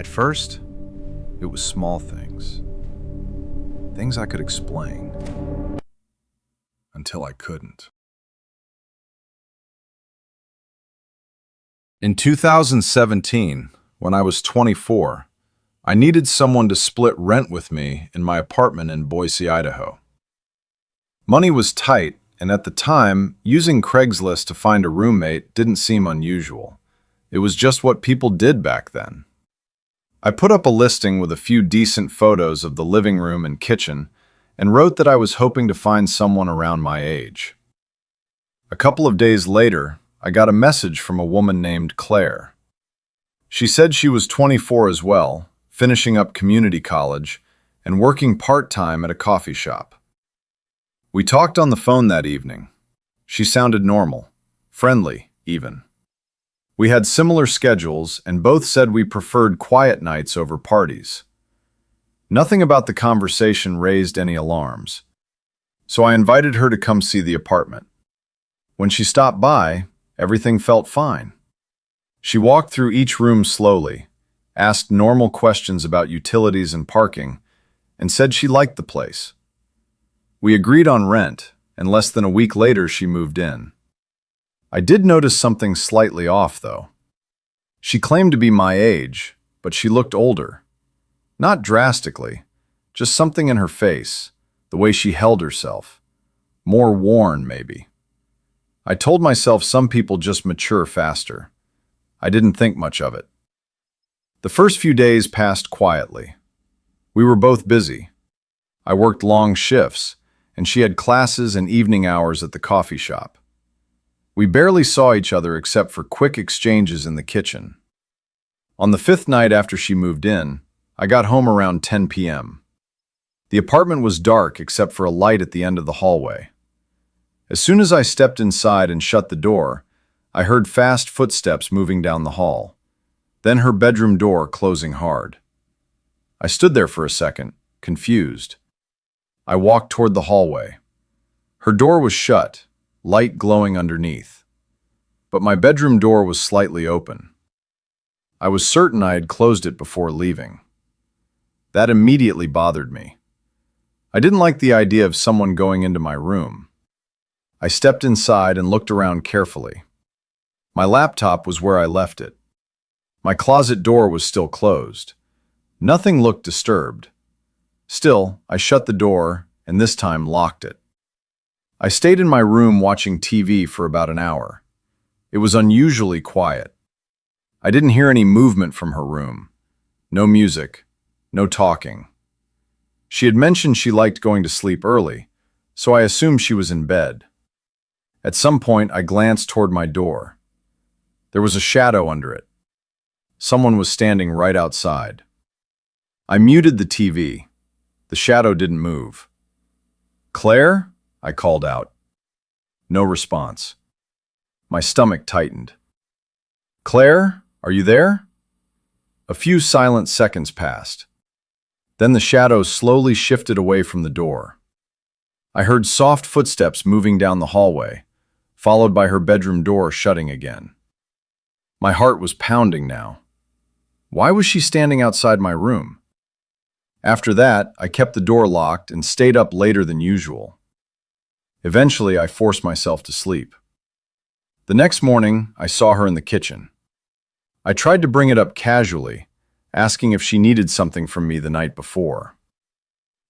At first, it was small things. Things I could explain. Until I couldn't. In 2017, when I was 24, I needed someone to split rent with me in my apartment in Boise, Idaho. Money was tight, and at the time, using Craigslist to find a roommate didn't seem unusual. It was just what people did back then. I put up a listing with a few decent photos of the living room and kitchen and wrote that I was hoping to find someone around my age. A couple of days later, I got a message from a woman named Claire. She said she was 24 as well, finishing up community college and working part-time at a coffee shop. We talked on the phone that evening. She sounded normal, friendly even. We had similar schedules and both said we preferred quiet nights over parties. Nothing about the conversation raised any alarms, so I invited her to come see the apartment. When she stopped by, everything felt fine. She walked through each room slowly, asked normal questions about utilities and parking, and said she liked the place. We agreed on rent, and less than a week later she moved in. I did notice something slightly off, though. She claimed to be my age, but she looked older. Not drastically, just something in her face, the way she held herself. More worn, maybe. I told myself some people just mature faster. I didn't think much of it. The first few days passed quietly. We were both busy. I worked long shifts, and she had classes and evening hours at the coffee shop. We barely saw each other except for quick exchanges in the kitchen. On the fifth night after she moved in, I got home around 10 p.m. The apartment was dark except for a light at the end of the hallway. As soon as I stepped inside and shut the door, I heard fast footsteps moving down the hall, then her bedroom door closing hard. I stood there for a second, confused. I walked toward the hallway. Her door was shut, light glowing underneath. But my bedroom door was slightly open. I was certain I had closed it before leaving. That immediately bothered me. I didn't like the idea of someone going into my room. I stepped inside and looked around carefully. My laptop was where I left it. My closet door was still closed. Nothing looked disturbed. Still, I shut the door and this time locked it. I stayed in my room watching TV for about an hour. It was unusually quiet. I didn't hear any movement from her room. No music, no talking. She had mentioned she liked going to sleep early, so I assumed she was in bed. At some point, I glanced toward my door. There was a shadow under it. Someone was standing right outside. I muted the TV. The shadow didn't move. "Claire?" I called out. No response. My stomach tightened. "Claire, are you there?" A few silent seconds passed. Then the shadow slowly shifted away from the door. I heard soft footsteps moving down the hallway, followed by her bedroom door shutting again. My heart was pounding now. Why was she standing outside my room? After that, I kept the door locked and stayed up later than usual. Eventually, I forced myself to sleep. The next morning, I saw her in the kitchen. I tried to bring it up casually, asking if she needed something from me the night before.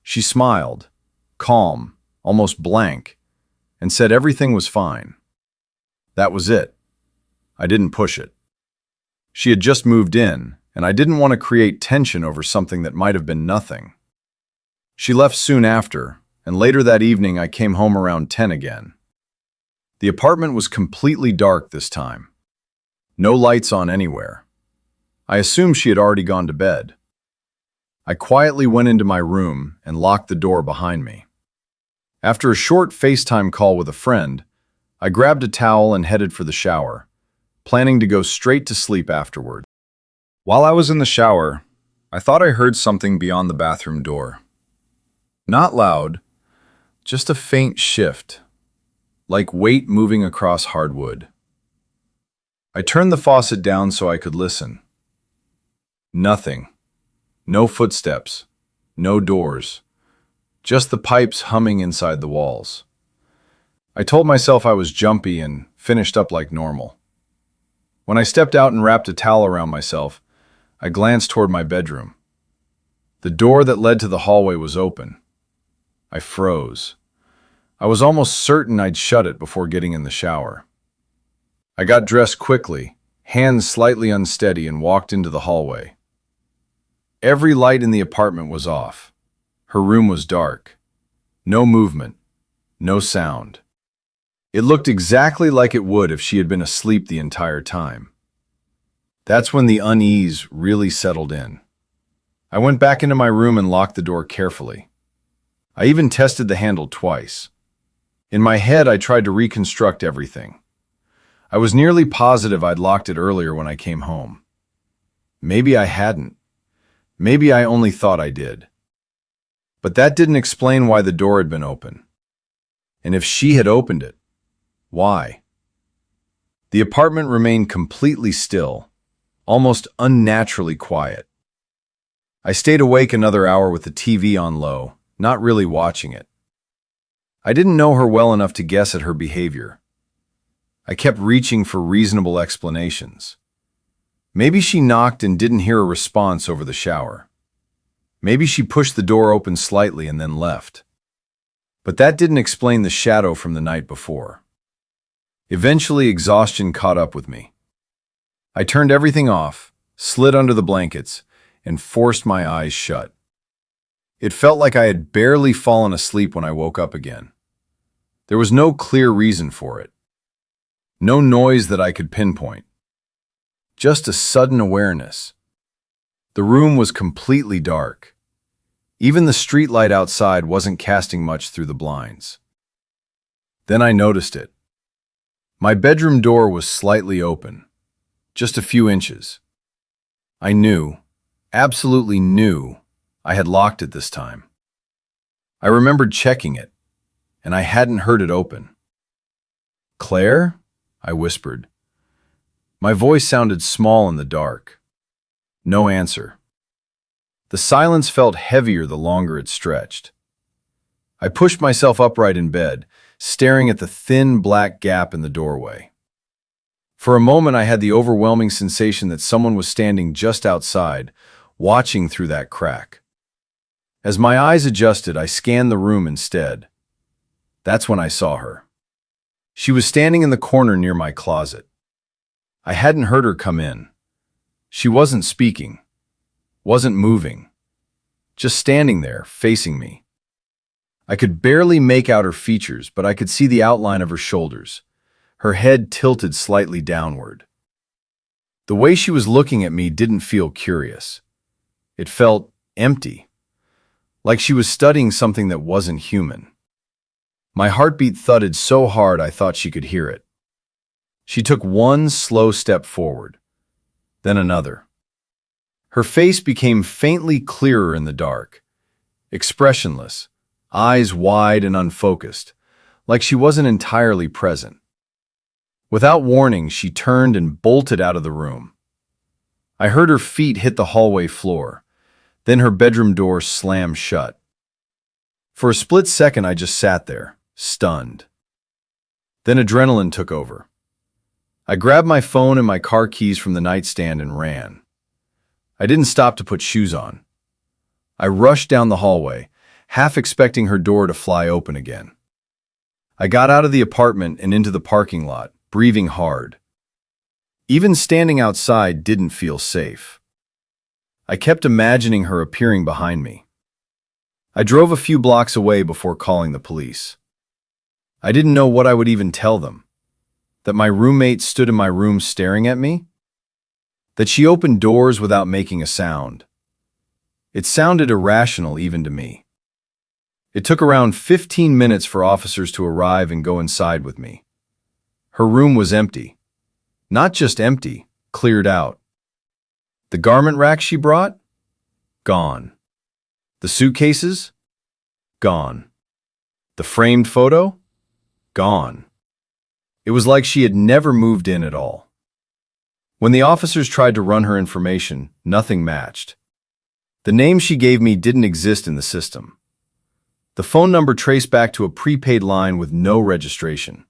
She smiled, calm, almost blank, and said everything was fine. That was it. I didn't push it. She had just moved in, and I didn't want to create tension over something that might have been nothing. She left soon after, and later that evening I came home around 10 again. The apartment was completely dark this time. No lights on anywhere. I assumed she had already gone to bed. I quietly went into my room and locked the door behind me. After a short FaceTime call with a friend, I grabbed a towel and headed for the shower, planning to go straight to sleep afterward. While I was in the shower, I thought I heard something beyond the bathroom door. Not loud, just a faint shift, like weight moving across hardwood. I turned the faucet down so I could listen. Nothing. No footsteps. No doors. Just the pipes humming inside the walls. I told myself I was jumpy and finished up like normal. When I stepped out and wrapped a towel around myself, I glanced toward my bedroom. The door that led to the hallway was open. I froze. I was almost certain I'd shut it before getting in the shower. I got dressed quickly, hands slightly unsteady, and walked into the hallway. Every light in the apartment was off. Her room was dark. No movement. No sound. It looked exactly like it would if she had been asleep the entire time. That's when the unease really settled in. I went back into my room and locked the door carefully. I even tested the handle twice. In my head, I tried to reconstruct everything. I was nearly positive I'd locked it earlier when I came home. Maybe I hadn't. Maybe I only thought I did. But that didn't explain why the door had been open. And if she had opened it, why? The apartment remained completely still, almost unnaturally quiet. I stayed awake another hour with the TV on low, not really watching it. I didn't know her well enough to guess at her behavior. I kept reaching for reasonable explanations. Maybe she knocked and didn't hear a response over the shower. Maybe she pushed the door open slightly and then left. But that didn't explain the shadow from the night before. Eventually, exhaustion caught up with me. I turned everything off, slid under the blankets, and forced my eyes shut. It felt like I had barely fallen asleep when I woke up again. There was no clear reason for it. No noise that I could pinpoint. Just a sudden awareness. The room was completely dark. Even the streetlight outside wasn't casting much through the blinds. Then I noticed it. My bedroom door was slightly open, just a few inches. I knew, absolutely knew, I had locked it this time. I remembered checking it, and I hadn't heard it open. "Claire?" I whispered. My voice sounded small in the dark. No answer. The silence felt heavier the longer it stretched. I pushed myself upright in bed, staring at the thin black gap in the doorway. For a moment, I had the overwhelming sensation that someone was standing just outside, watching through that crack. As my eyes adjusted, I scanned the room instead. That's when I saw her. She was standing in the corner near my closet. I hadn't heard her come in. She wasn't speaking, wasn't moving, just standing there, facing me. I could barely make out her features, but I could see the outline of her shoulders, her head tilted slightly downward. The way she was looking at me didn't feel curious. It felt empty, like she was studying something that wasn't human. My heartbeat thudded so hard I thought she could hear it. She took one slow step forward, then another. Her face became faintly clearer in the dark, expressionless, eyes wide and unfocused, like she wasn't entirely present. Without warning, she turned and bolted out of the room. I heard her feet hit the hallway floor, then her bedroom door slammed shut. For a split second, I just sat there, stunned. Then adrenaline took over. I grabbed my phone and my car keys from the nightstand and ran. I didn't stop to put shoes on. I rushed down the hallway, half expecting her door to fly open again. I got out of the apartment and into the parking lot, breathing hard. Even standing outside didn't feel safe. I kept imagining her appearing behind me. I drove a few blocks away before calling the police. I didn't know what I would even tell them. That my roommate stood in my room staring at me? That she opened doors without making a sound. It sounded irrational even to me. It took around 15 minutes for officers to arrive and go inside with me. Her room was empty. Not just empty, cleared out. The garment rack she brought? Gone. The suitcases? Gone. The framed photo? Gone. It was like she had never moved in at all. When the officers tried to run her information, nothing matched. The name she gave me didn't exist in the system. The phone number traced back to a prepaid line with no registration.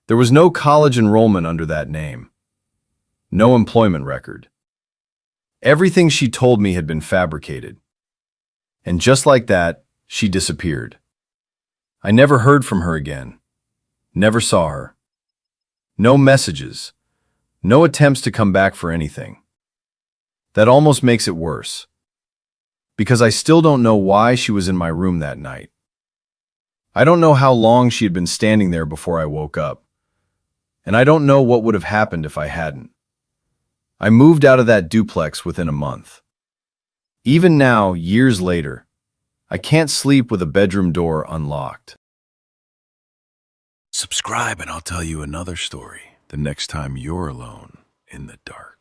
There was no college enrollment under that name. No employment record. Everything she told me had been fabricated. And just like that, she disappeared. I never heard from her again. Never saw her. No messages. No attempts to come back for anything. That almost makes it worse. Because I still don't know why she was in my room that night. I don't know how long she had been standing there before I woke up. And I don't know what would have happened if I hadn't. I moved out of that duplex within a month. Even now, years later, I can't sleep with a bedroom door unlocked. Subscribe and I'll tell you another story the next time you're alone in the dark.